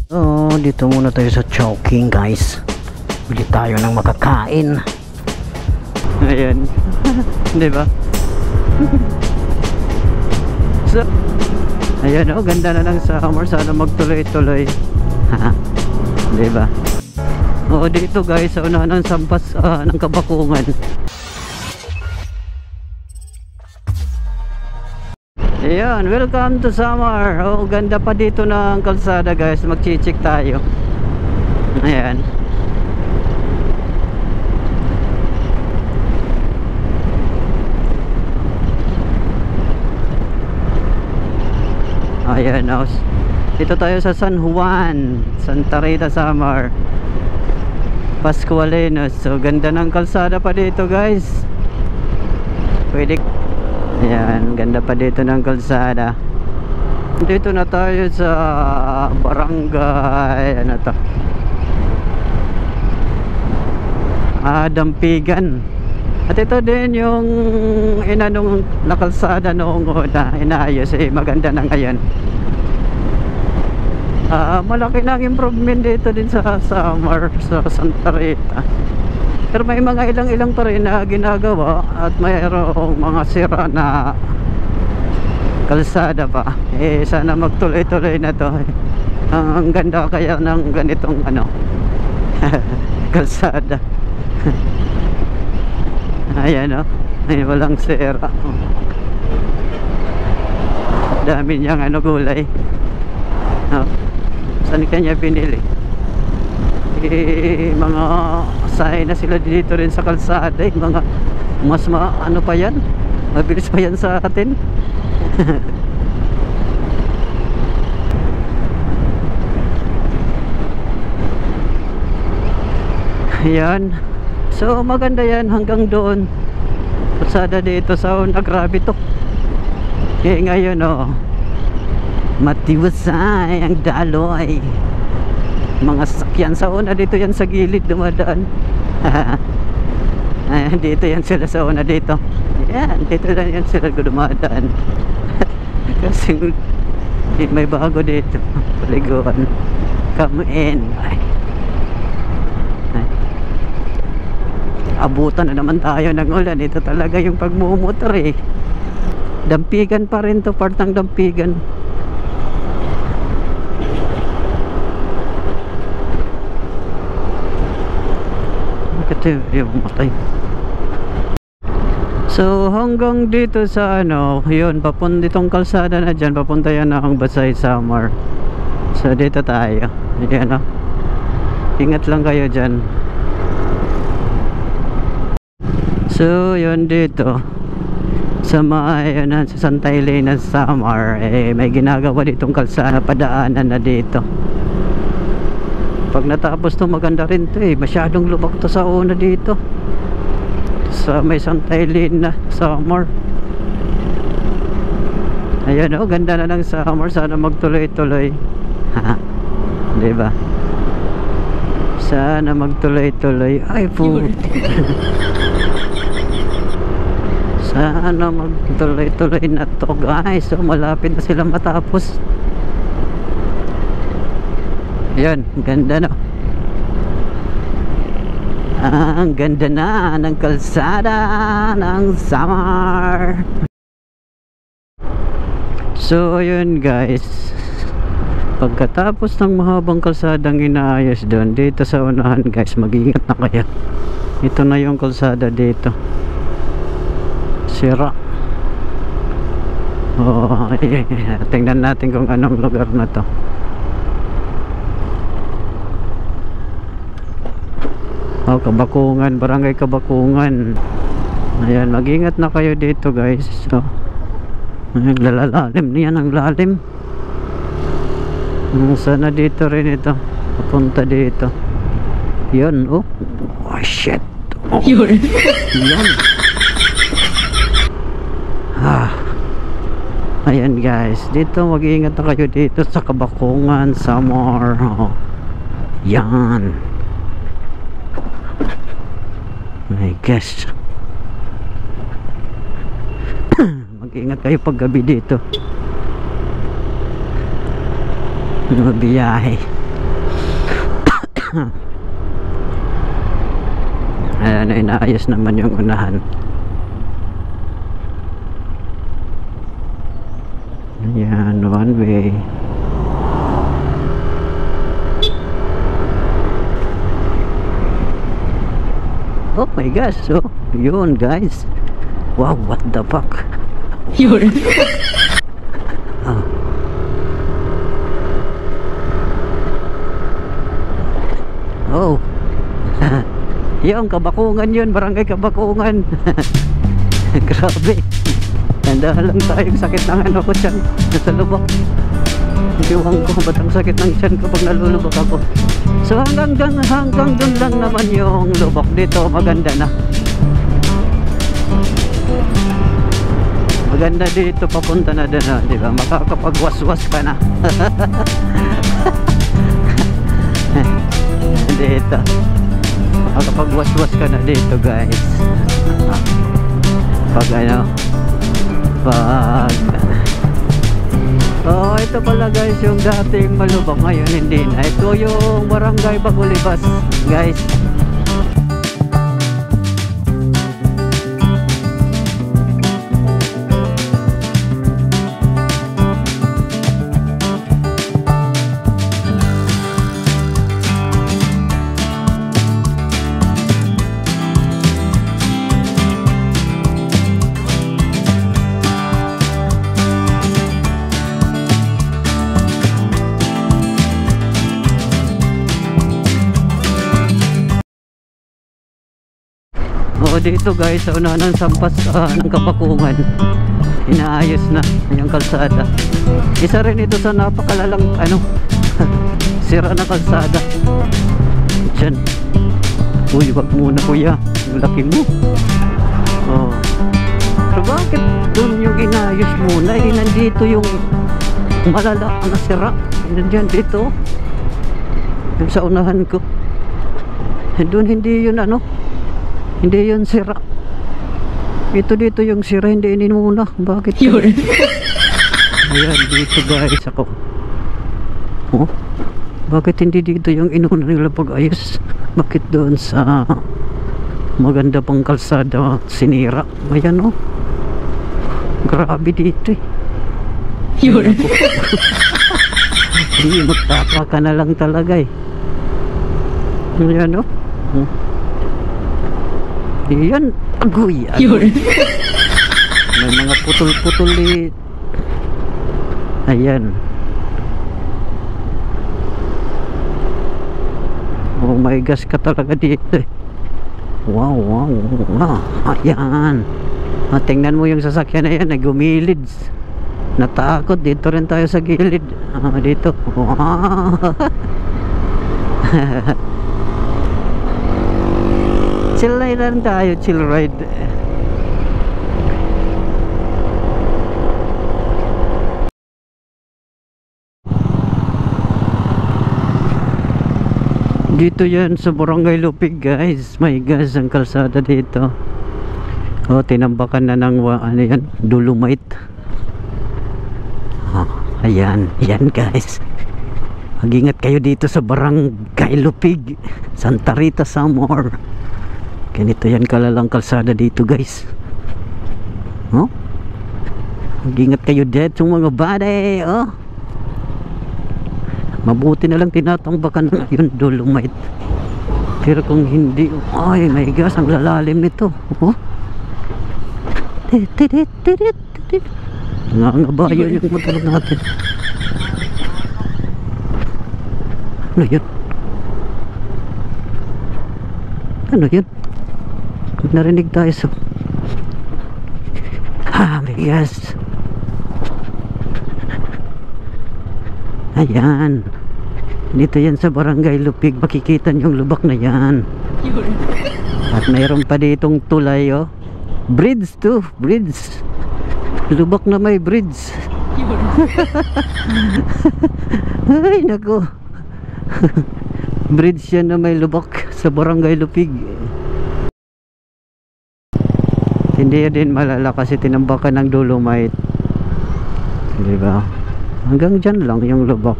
So dito muna tayo sa Chowking guys. Bili tayo ng makakain. Ayan. Diba? So ayan oh, ganda na ng summer. Sana magtuloy-tuloy. Diba? Oo, dito guys sa unahan ng sampas ng Kabakungan. Ayan, welcome to summer. Oh, ganda pa dito ng kalsada guys. Magchichik tayo. Ayan. Ayan, oh. Dito tayo sa San Juan, Santa Rita, Samar, Pascualenos. So ganda ng kalsada pa dito guys. Pwede. Ayan, ganda pa dito ng kalsada. Dito na tayo sa barangay ano to, Dampigan. At ito din yung inanong na kalsada noong una, inaayos maganda na ngayon. Malaki ng improvement dito din sa Samar, sa Santa Rita. Pero may mga ilang pa rin na ginagawa at mayroong mga sira na kalsada pa. Sana magtuloy-tuloy na to. Ang ganda kaya ng ganitong ano kalsada. Ayan o, ay walang sira. Dami niyang ano gulay. Saan kanya pinili? Mga sign na sila dito rin sa kalsada. Mga mas ano pa yan, mabilis pa yan sa atin. Ayan. So maganda yan hanggang doon. Kalsada dito sa una, grabe to. Ngayon matiwasay ang daloy. Mga sakyan sa una dito yan sa gilid dumadaan. Ayan, dito yan sila sa una dito. Ayan, dito lang yan sila dumadaan. Kasi may bago dito, paliguan. Come in. Ay. Abutan na naman tayo ng ulan. Ito talaga yung pagmumotor Dampigan pa rin to, part ng Dampigan. Ito yung matay. So hanggang dito sa yun, papunta ditong kalsada na dyan, papunta yan ng Basay, Samar. So dito tayo. Ayan ingat lang kayo dyan. So yun dito sa sa Santa Elena, Samar, may ginagawa ditong kalsada, padaanan na dito. Pag natapos to maganda rin to masyadong lubak to sa una dito sa may Santa Elena, Samar. Ayan ganda na ng Samar. Sana magtuloy-tuloy. Diba? Sana magtuloy-tuloy. Ay po. Sana magtuloy-tuloy na to guys. So malapit na sila matapos. Ayan, ganda ang ganda na ng kalsada ng Samar. So ayun guys, pagkatapos ng mahabang kalsadang inaayos doon, dito sa unahan guys, mag-iingat na kayo. Ito na yung kalsada dito, sira. Tingnan natin kung anong lugar na to. Kabakungan, barangay Kabakungan. Ayan, mag-ingat na kayo dito guys. So ayan, lalalim niyan ang lalim. Sana dito rin ito, papunta dito. Yun shit. Yun. Ayan guys, dito mag-iingat na kayo dito sa Kabakungan, Samar. Yan. My gosh. Mag-ingat kayo pag gabi dito. Biyahe. Ayan, inaayos naman yung unahan. Ayan, one way. Oh my gosh, so yun guys. Wow, what the fuck? Yun. Ah. Oh. Yung Kabakungan yun, barangay Kabakungan. Grabe. Tanda lang tayong sakit ng ano ko dyan. Nasa lubak. Iwan ko ba't ang sakit ng tiyan kapag nalulubak ako. So hanggang dun lang naman yung lubak dito. Maganda na. Maganda dito, papunta na din na, di ba? Makakapagwaswas ka na. Dito. Makakapagwaswas ka na dito, guys. Pag ano, oh, ito pala guys, yung dating malubak, ngayon hindi na. Ito yung barangay Bagulibas, guys. O dito guys, sa unahan ng sampas ng Kabakungan, inaayos na yung kalsada. Isa rin ito sa napakalalang ano sira na kalsada dyan. Uy, wag muna kuya, yung laki mo. Oh. Pero bakit dun yung inayos muna? Nandito yung malala na sira. Nandyan dito, yung sa unahan ko. Dun hindi yun ano, hindi yun sira. Ito dito yung sira, hindi ininuna. Bakit yun? Ayan, dito guys ako. Oh, bakit hindi dito yung inuna nila pag-ayos? Bakit doon sa maganda pang kalsada sinira? Ayan oh, grabe dito eh. Yun. Hindi, magtapa ka na lang talaga eh. Ayan oh. Yan, agoy, agoy. May mga putol-putol eh. Ayan. Oh my gosh ka talaga dito eh. Wow, wow, wow. Ayan. Tingnan mo yung sasakyan na yan, nagumilid. Natakot, dito rin tayo sa gilid. Dito. Wow. Chill ride lang tayo, chill ride. Dito yan sa Barangay Lupig guys. My gosh, ang kalsada dito. Oh, tinambakan na ng ano yan, dolomite. Oh, ayan, yan guys. Mag-ingat kayo dito sa Barangay Lupig, Santa Rita, Samar. Ganito yan kalalang kalsada dito guys. Oh, mag-ingat kayo dito mga bade. Oh, mabuti na lang tinatambakan na yung dolomite. Pero kung hindi, ay my gosh, ang lalalim nito. Oh, nangangabayo yung motor natin. Ano yun? Ano yun? Narinig tayo sa my gosh. Ayan, dito yan sa Barangay Lupig. Makikita nyo yung lubak na yan. At mayroon pa ditong tulay oh. Bridge to, bridge. Lubak na may bridge. Ay nako. Bridge yan na may lubak sa Barangay Lupig. Hindi din malala kasi tinambakan ng dolomite, diba? Hanggang dyan lang yung lubak.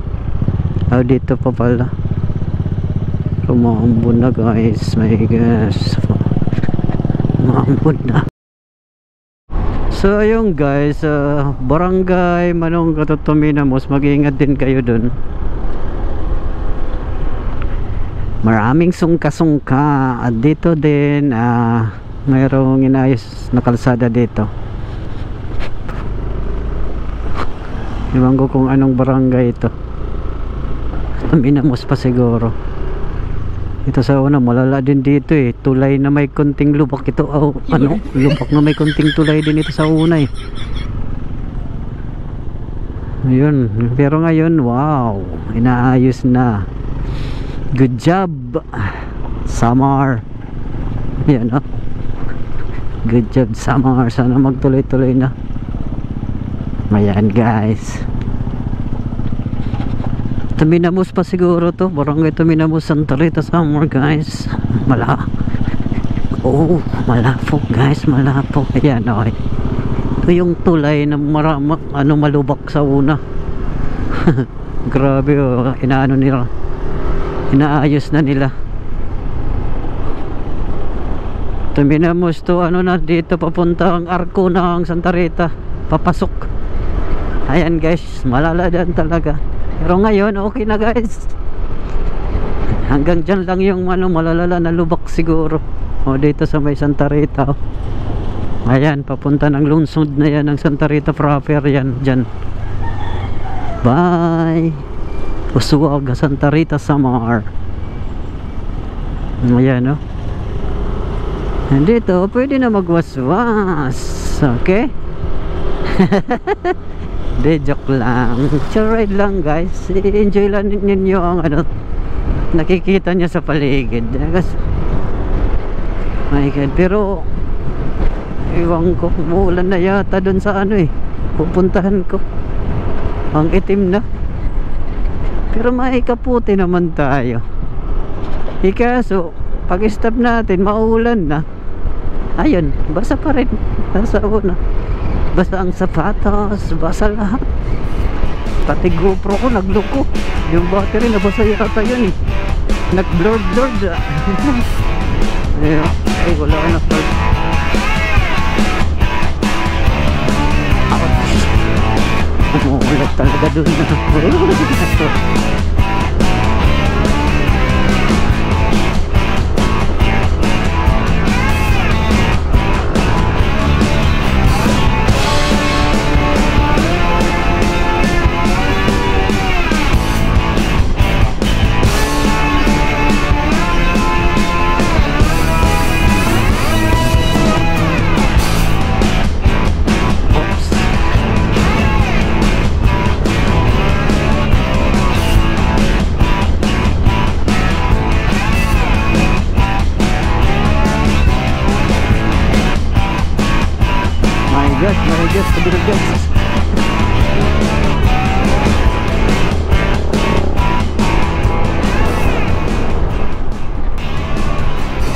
Dito pa pala. Rumambon na guys, my gosh. Rumambon na. So ayun guys, Barangay Manong Katutuminamos, mag-iingat din kayo dun. Maraming sungka-sungka. At dito din mayroong inayos na kalsada dito. Iwan ko kung anong barangay ito. Minamos pa siguro. Ito sa una malala din dito eh. Tulay na may konting lubak ito. Lubak na may konting tulay din ito sa una eh. Ayun. Pero ngayon, wow, inaayos na. Good job, Samar. Yan o. Good job, Samar. Sana magtuloy-tuloy na. Ayan guys. Tuminamos pa siguro to. Barangay Tuminamos, Santa Rita, Samar guys. Malapok guys, malapok. Ayan o. Ito yung tulay na malubak sa una. Grabe o. Inaayos na nila. Tuminamos to na dito papunta ang arko ng Santa Rita. Papasok. Ayan guys, malala dyan talaga. Pero ngayon okay na guys. Hanggang dyan lang yung malalala na lubak siguro. O dito sa may Santa Rita. Ayan, papunta ng lungsod na yan ng Santa Rita proper yan dyan. Bye. Uswag, Santa Rita, Samar. Ayan o. Nandito pwede na magwaswas. Okay. De, joke lang. Chill ride lang guys. Enjoy lang ninyo ang nakikita nyo sa paligid. Kasi, my God, pero iwan ko, muulan na yata dun sa pupuntahan ko. Ang itim na. Pero may kaputi naman tayo. Ikaso pag stop natin maulan na. Ayun, basa pa rin. Basa una. Basta ang sapatos, basa lahat. Pati GoPro ko nagloko. Yung battery nabasa yata yun eh. Nag-blurred. Ay, wala na pala. Umuulat talaga dun na. Marigas, kebirugas.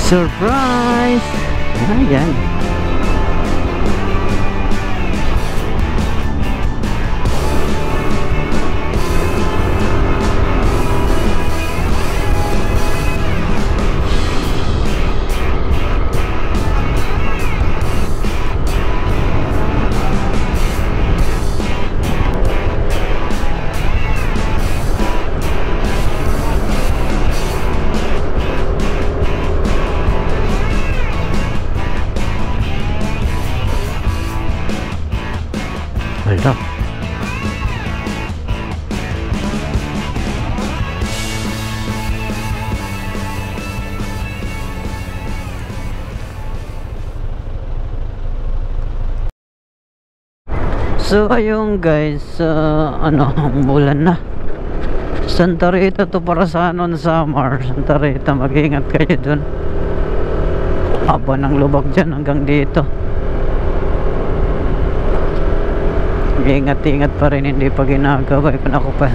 Surprise! Ayan. Hala. So ayun guys, umulan na. Santa Rita to para sa Samar. Santa Rita, mag-iingat kayo dun. Haba ng lubak dyan hanggang dito. Ingat-ingat pa rin, hindi pa ginagawa. Kung ako pa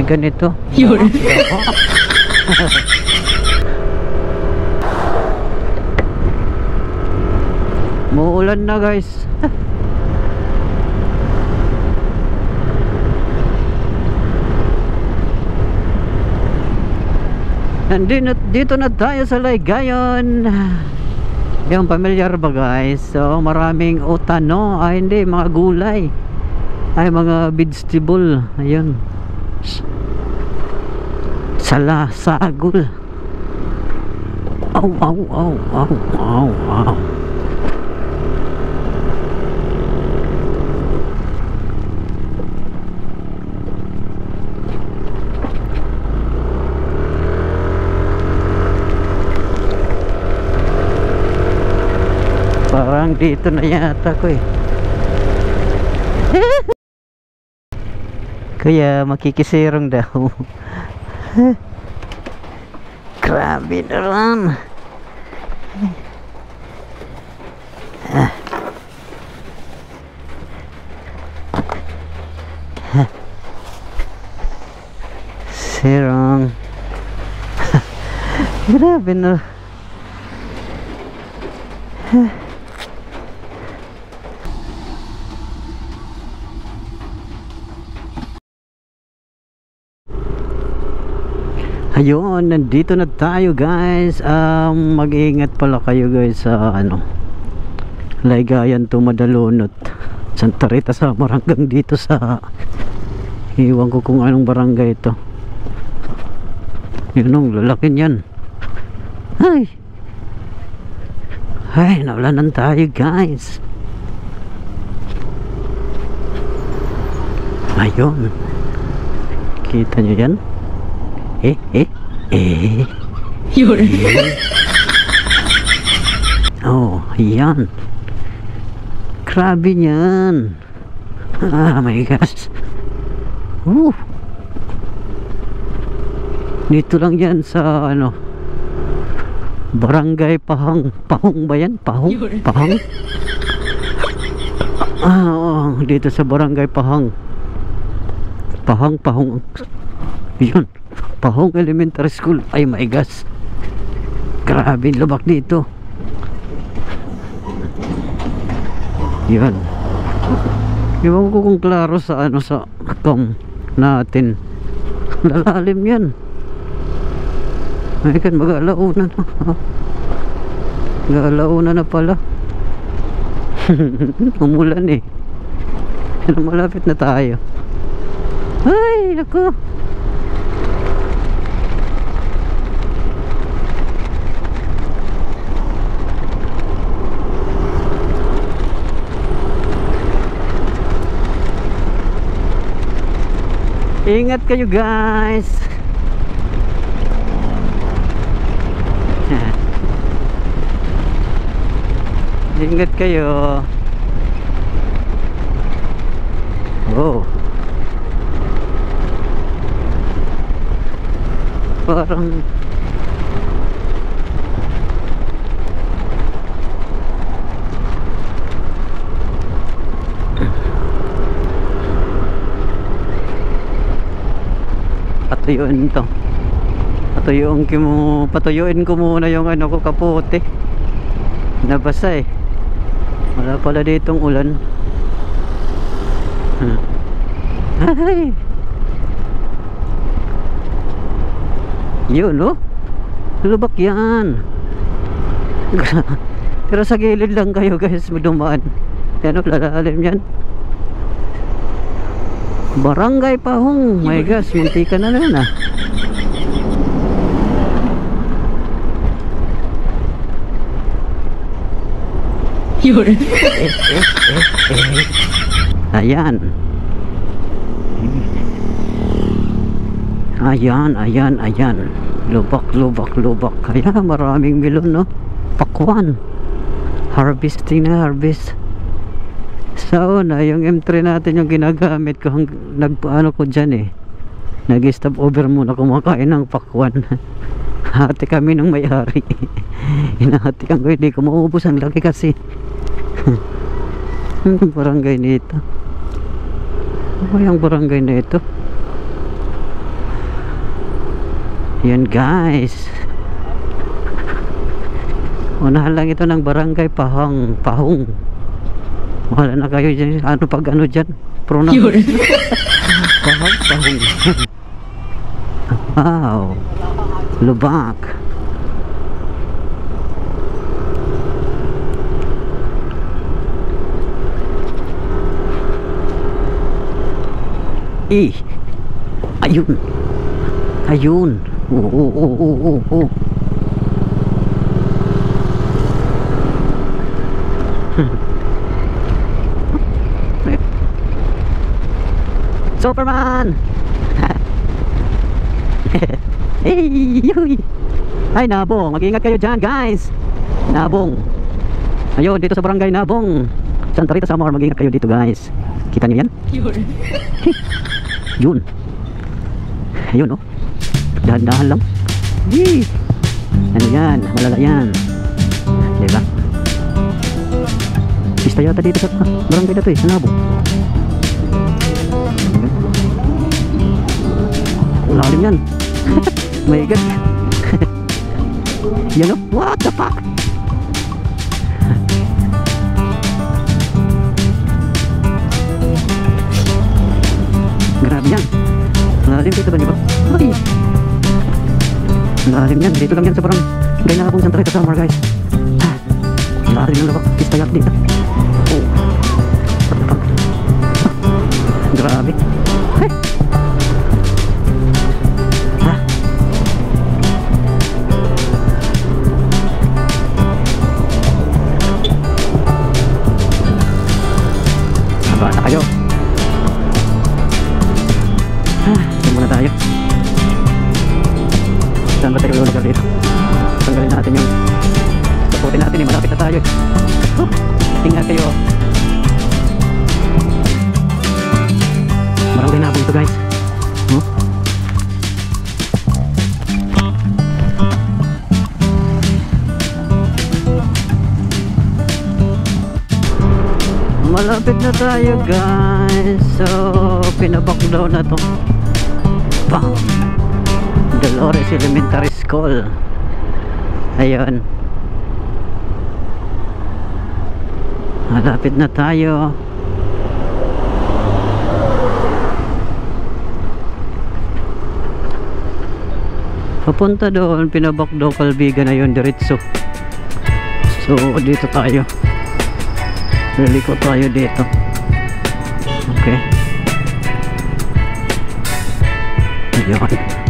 ganito yun. Muulan na guys. Dito na tayo sa Laygayon. Yung familiar ba guys? So maraming utano. Ay hindi, mga gulay. Ay mga vegetable. Ayun. Sagul. Aw, aw, aw, aw, aw, aw. Parang dito na yata ko eh. Kaya makikisirong daw. Grabe naman. Sirong. Grabe na. Ayun, nandito na tayo guys. Mag-iingat pala kayo guys sa Laygayan to Madalunot, Santa Rita Samar, hanggang dito sa iwan ko kung anong barangay ito. Yun ang lalaki niyan. Ay, naulanan tayo guys. Ayun, kita nyo yan? Yun. Oh, yan. Grabe niyan. Ah, my gosh. Dito lang yan sa Barangay Pahang. Pahong ba yan? Pahang? Oh, dito sa Barangay Pahang. Pahong. Yun. Pahong Elementary School. Ay my gosh. Grabe lubak dito. Yan. Iwan ko kung klaro sa sa cam natin. Lalalim yan. Ay kan mag-alauna na. Mag-alauna na pala. Umulan eh. Malapit na tayo. Ay naku. Ingat kayo guys. Ingat kayo. Oh. Parang patuyuin to. Patuyuin ko muna yung ko kapote. Nabasa eh. Wala pala ditong ulan. Ay. Yun lubak yan. Pero sa gilid lang kayo guys dumaan. Yan lalalim yan. Barangay Pahong. My gosh, muntika na rin Yun. Ayan. Ayan. Lubak. Kaya maraming melon Pakwan. Harvesting na harvest. Sa una, yung M3 natin yung ginagamit ko, ko dyan nag-stop over muna kumakain ng pakwan. Hati kami ng may-ari. Hinahatikan ko, hindi ko maubos, ang laki kasi. Ang barangay nito. Ano yung barangay nito? Yan guys. Unahan lang ito ng Barangay Pahong. Wala na kayo dyan. Pag dyan? Pronoun. Pahong. Wow. Lubak. Ayun. Ayun. Oo. Superman. Hey, yuy. Ay, Nabong, mag-ingat kayo dyan, guys. Nabong. Ayun, dito sa barangay Nabong, Santa Rita, Samar, mag-ingat kayo dito, guys. Kita niyo yan? Yun. Ayun, oh. Dahan-dahan lang. Yee. Ano yan? Malala yan. Diba? Pista yata dito sa barangay na to eh, sa Nabong. Lalim yan. My God. Yan o. What the fuck? Grabe yan. Lalim dito ba, di ba? Ay. Lalim yan. Dito lang yan sa barangay na akong Santa Rita, Samar, guys. Lalim yung labak. Pista yata dito. Oh. What the fuck? Grabe. Hey. Bata kayo. Ito muna tayo. Saan ba tayo lugar dito? Tanggalin natin yung taputin natin eh. Malapit na tayo. Ingat kayo. Barangay Nabong ito, guys. Malapit na tayo, guys. So, pinabakdaw na to. Bang! Dolores Elementary School. Ayun. Malapit na tayo. Papunta doon, pinabakdaw Kalbigan na yun, diretso. So, dito tayo. Liliko tayo dito. Okay. Ayun.